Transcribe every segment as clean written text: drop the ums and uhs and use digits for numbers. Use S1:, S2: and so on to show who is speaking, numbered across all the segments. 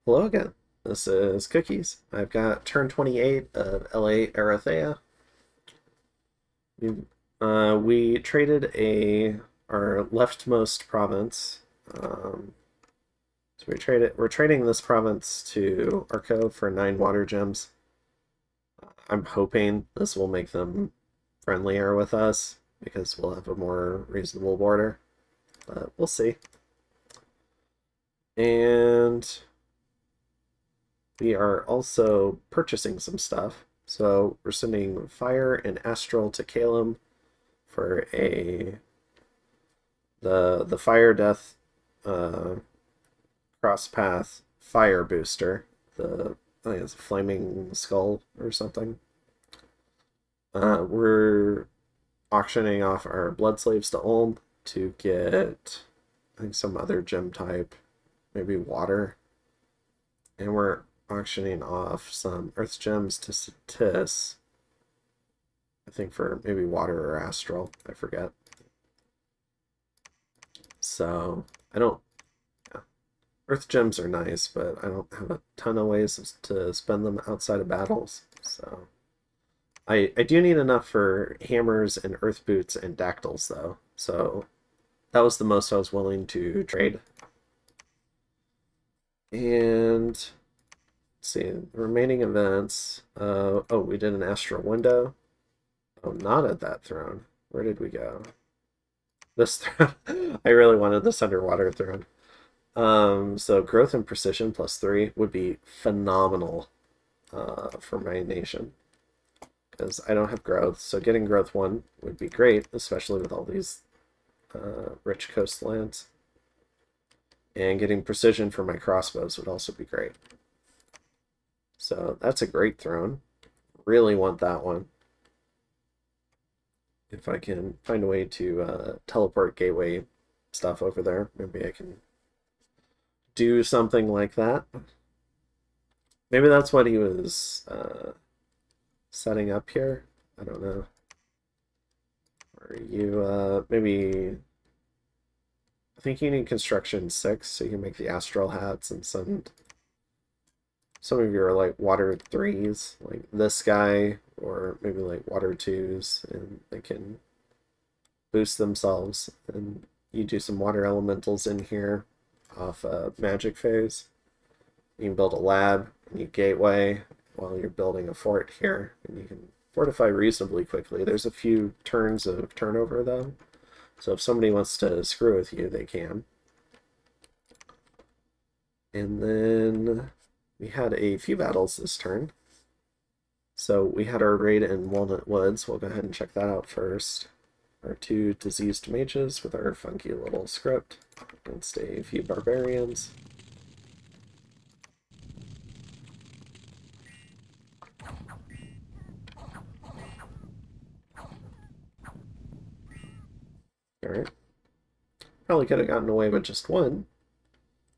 S1: Hello again. This is Cookies. I've got turn 28 of LA Erytheia. We traded our leftmost province. So we're trading this province to Arco for 9 water gems. I'm hoping this will make them friendlier with us because we'll have a more reasonable border. But we'll see. And we are also purchasing some stuff. So we're sending Fire and Astral to Calum for the Fire Death cross path fire booster. I think it's a Flaming Skull or something. We're auctioning off our Blood Slaves to Ulm to get, I think, some other gem type, maybe water. And we're auctioning off some Earth Gems to Satis. I think for maybe water or astral, I forget. So, yeah. Earth Gems are nice, but I don't have a ton of ways to spend them outside of battles. So, I do need enough for hammers and earth boots and dactyls, though. So, that was the most I was willing to trade. And let's see, the remaining events. Oh, we did an astral window. Oh, not at that throne. Where did we go? This throne. I really wanted this underwater throne. So growth and precision +3 would be phenomenal for my nation. Because I don't have growth, so getting growth 1 would be great, especially with all these rich coastlands. And getting precision for my crossbows would also be great. So that's a great throne. Really want that one. If I can find a way to teleport gateway stuff over there, maybe I can do something like that. Maybe that's what he was setting up here. I don't know. Or you, maybe... I think you need construction 6, so you can make the astral hats and send some of your like water 3s, like this guy, or maybe like water 2s, and they can boost themselves. And you do some water elementals in here off magic phase. You can build a lab and you gateway while you're building a fort here, and you can fortify reasonably quickly. There's a few turns of turnover though. So if somebody wants to screw with you, they can. And then we had a few battles this turn. So we had our raid in Walnut Woods. We'll go ahead and check that out first. Our 2 diseased mages with our funky little script against a few barbarians. Alright. Probably could have gotten away with just 1,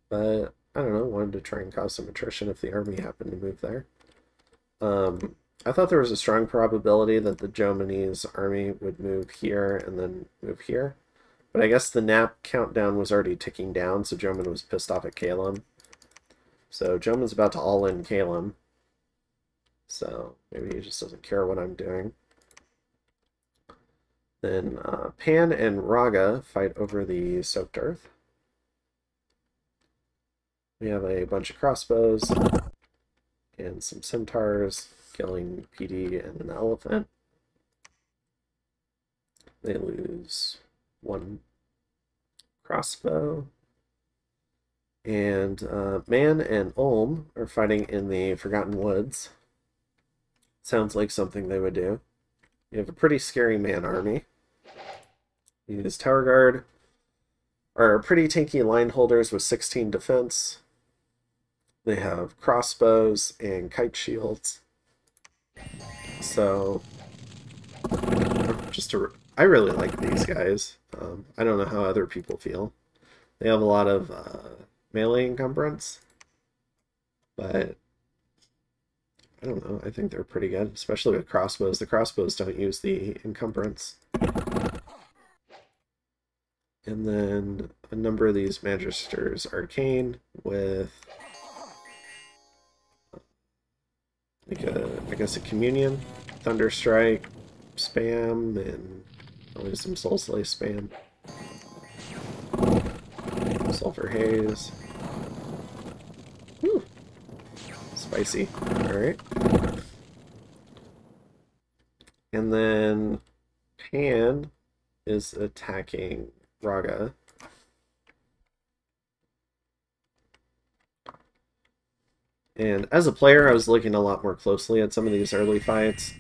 S1: but I don't know, wanted to try and cause some attrition if the army happened to move there. I thought there was a strong probability that the Jomanese army would move here and then move here, but I guess the nap countdown was already ticking down, so Joman was pissed off at Calum. So Joman's about to all-in Calum, so maybe he just doesn't care what I'm doing. Then Pan and Raga fight over the Soaked Earth. We have a bunch of crossbows and some centaurs killing PD and an elephant. They lose 1 crossbow. And Man and Ulm are fighting in the Forgotten Woods. Sounds like something they would do. You have a pretty scary man army. These Tower Guard are pretty tanky line holders with 16 defense. They have crossbows and kite shields. So, I really like these guys. I don't know how other people feel. They have a lot of melee encumbrance, but I don't know. I think they're pretty good, especially with crossbows. The crossbows don't use the encumbrance. And then a number of these Magisters Arcane with guess a Communion, Thunderstrike, spam, and probably some Soul Slice spam. Sulfur Haze. Whew. Spicy. Alright. And then Pan is attacking Raga. And as a player, I was looking a lot more closely at some of these early fights,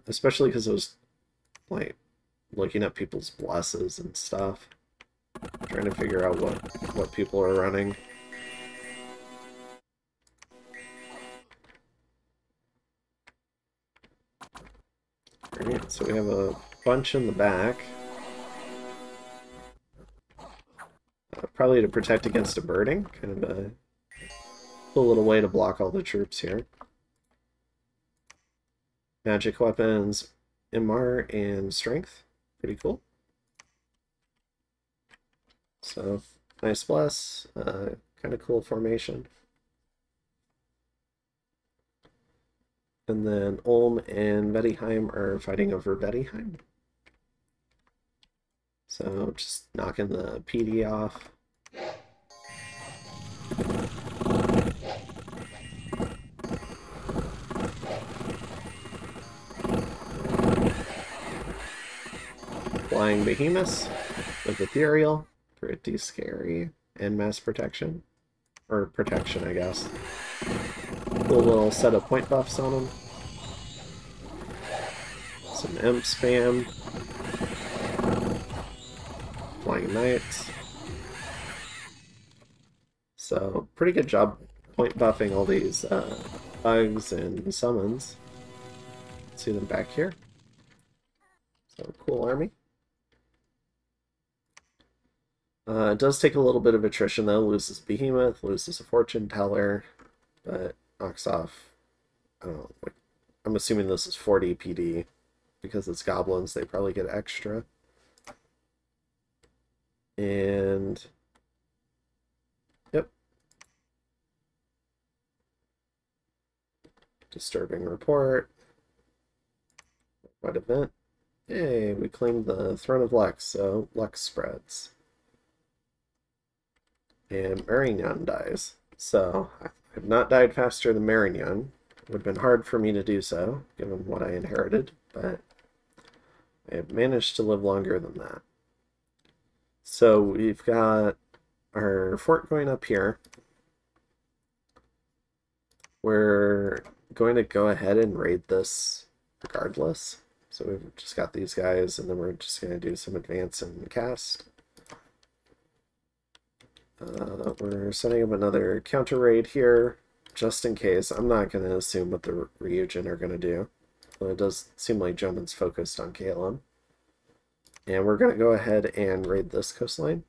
S1: especially because I was like looking at people's blesses and stuff, trying to figure out what people are running. Alright, so we have a bunch in the back. Probably to protect against a birding, kind of a cool little way to block all the troops here. Magic weapons, MR, and strength. Pretty cool. So, nice bless. Kind of cool formation. And then Ulm and Vettiheim are fighting over Vettiheim. So, just knocking the PD off. Flying Behemoths with Ethereal. Pretty scary. And Mass Protection. Or Protection, I guess. Cool little set of point buffs on them. Some Imp spam. Flying Knights. So, pretty good job point buffing all these bugs and summons. See them back here. So, cool army. It does take a little bit of attrition though. Loses Behemoth, loses a Fortune Teller, but knocks off, I don't know, like, I'm assuming this is 40 PD. Because it's goblins, they probably get extra. And yep. Disturbing report. What event? Yay, we claimed the Throne of Lux, so Lux spreads. And Marignan dies. So, I've not died faster than Marignan. It would have been hard for me to do so, given what I inherited, but I have managed to live longer than that. So, we've got our fort going up here. We're going to go ahead and raid this regardless. So we've just got these guys, and then we're just going to do some advance and cast. We're setting up another counter raid here, just in case. I'm not going to assume what the Ryujin are going to do. Well, it does seem like Joman's focused on Kalem. And we're going to go ahead and raid this coastline.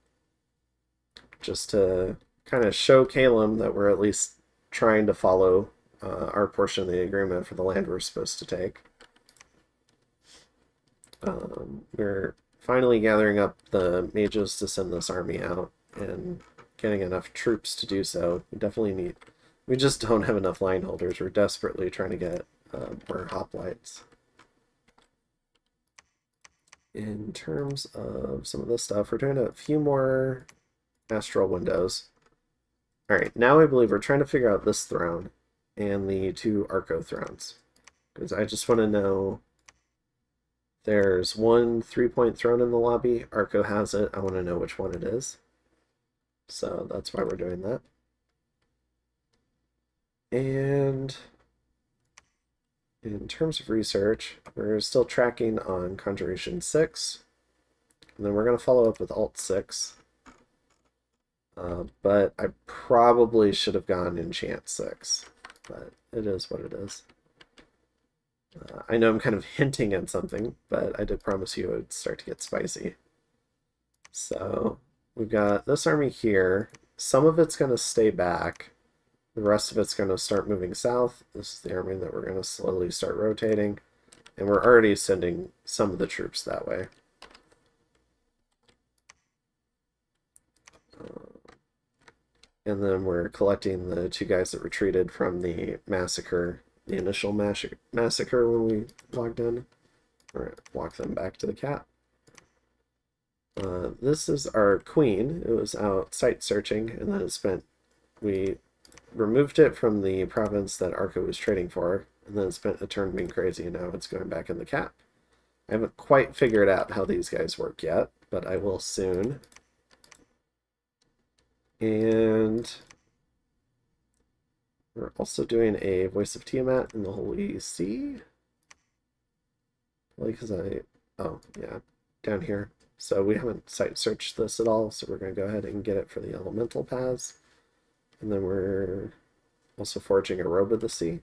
S1: Just to kind of show Kalem that we're at least trying to follow our portion of the agreement for the land we're supposed to take. We're finally gathering up the mages to send this army out and getting enough troops to do so. We just don't have enough line holders. We're desperately trying to get more hoplites. In terms of some of this stuff, we're doing a few more astral windows. Alright, now I believe we're trying to figure out this throne and the two Arco thrones. Because I just want to know, there's one 3-point throne in the lobby. Arco has it. I want to know which one it is. So that's why we're doing that. And in terms of research, we're still tracking on Conjuration 6. And then we're going to follow up with Alt 6. But I probably should have gone Enchant 6. But it is what it is. I know I'm kind of hinting at something, but I did promise you it would start to get spicy. So we've got this army here. Some of it's going to stay back. The rest of it's going to start moving south. This is the army that we're going to slowly start rotating. And we're already sending some of the troops that way. And then we're collecting the two guys that retreated from the massacre the initial massacre when we logged in. Or walk them back to the cat. This is our queen. It was out site searching, and then we removed it from the province that Arca was trading for, and then it spent a turn being crazy, and now it's going back in the cap. I haven't quite figured out how these guys work yet, but I will soon. And we're also doing a Voice of Tiamat in the Holy See. Probably because oh yeah, down here. So we haven't site searched this at all, so we're going to go ahead and get it for the elemental paths. And then we're also forging a Robe of the Sea.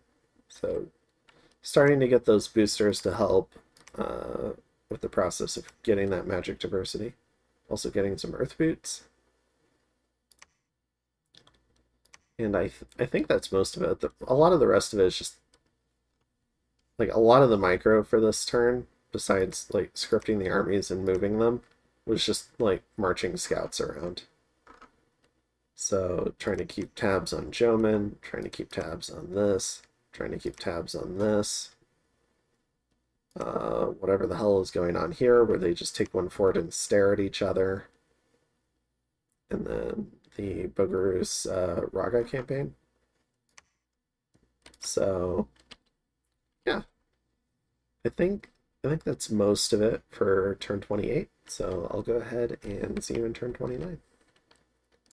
S1: So starting to get those boosters to help with the process of getting that magic diversity. Also getting some earth boots. And I think that's most of it. A lot of the rest of it is just like a lot of the micro for this turn, besides like scripting the armies and moving them, was just like marching scouts around. So trying to keep tabs on Joman, trying to keep tabs on this, trying to keep tabs on this. Whatever the hell is going on here, where they just take one forward and stare at each other. And then the Boogers Raga campaign. So yeah, I think that's most of it for turn 28. So I'll go ahead and see you in turn 29.